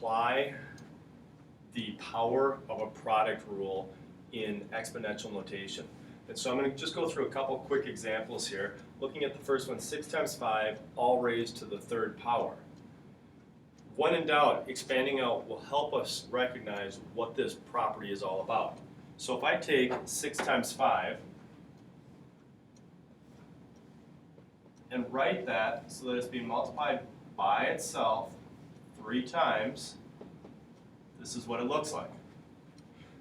apply the power of a product rule in exponential notation. And so I'm going to just go through a couple quick examples here. Looking at the first one, 6 times 5, all raised to the third power. When in doubt, expanding out will help us recognize what this property is all about. So if I take 6 times 5 and write that so that it's being multiplied by itself 3 times, this is what it looks like.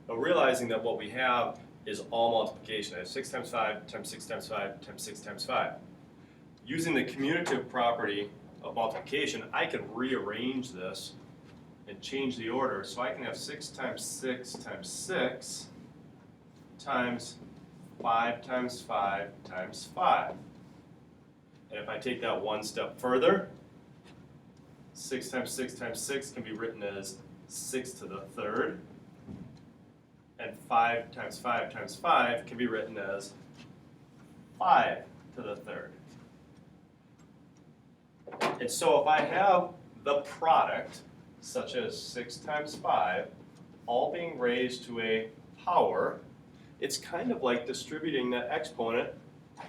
Now realizing that what we have is all multiplication. I have 6 times 5 times 6 times 5 times 6 times 5. Using the commutative property of multiplication, I can rearrange this and change the order. So I can have 6 times 6 times 6 times 5 times 5 times 5. And if I take that one step further, 6 times 6 times 6 can be written as 6 to the third. And 5 times 5 times 5 can be written as 5 to the third. And so if I have the product, such as 6 times 5, all being raised to a power, it's kind of like distributing that exponent.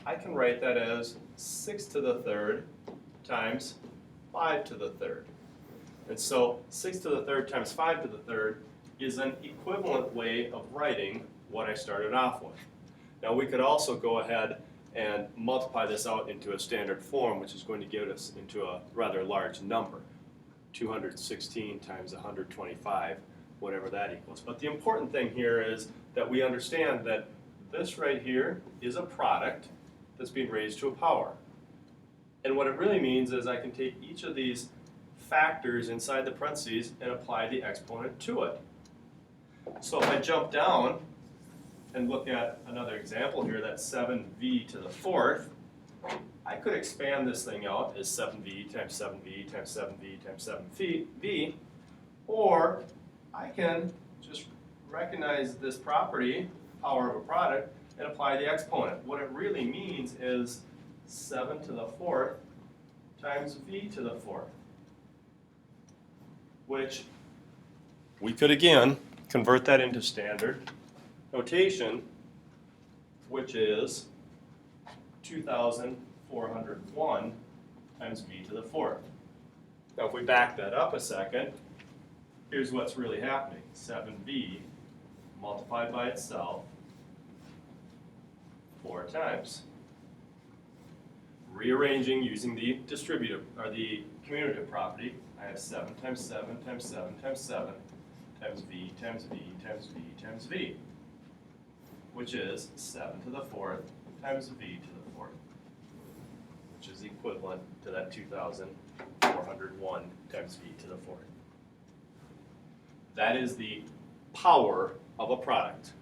I can write that as 6 to the third times 5 to the third. And so 6 to the third times 5 to the third is an equivalent way of writing what I started off with. Now we could also go ahead and multiply this out into a standard form, which is going to get us into a rather large number, 216 times 125, whatever that equals. But the important thing here is that we understand that this right here is a product that's being raised to a power. And what it really means is I can take each of these factors inside the parentheses and apply the exponent to it. So if I jump down and look at another example here, that's 7v to the fourth, I could expand this thing out as 7v times 7v times 7v times 7v, or I can just recognize this property, power of a product, and apply the exponent. What it really means is 7 to the fourth times v to the fourth, which we could again convert that into standard notation, which is 2,401 times v to the fourth. Now if we back that up a second, here's what's really happening. 7v multiplied by itself 4 times. Rearranging using the distributive or the commutative property, I have 7 times 7 times 7 times 7 times v times v times v times v, which is 7 to the fourth times v to the fourth, which is equivalent to that 2,401 times v to the fourth. That is the power of a product.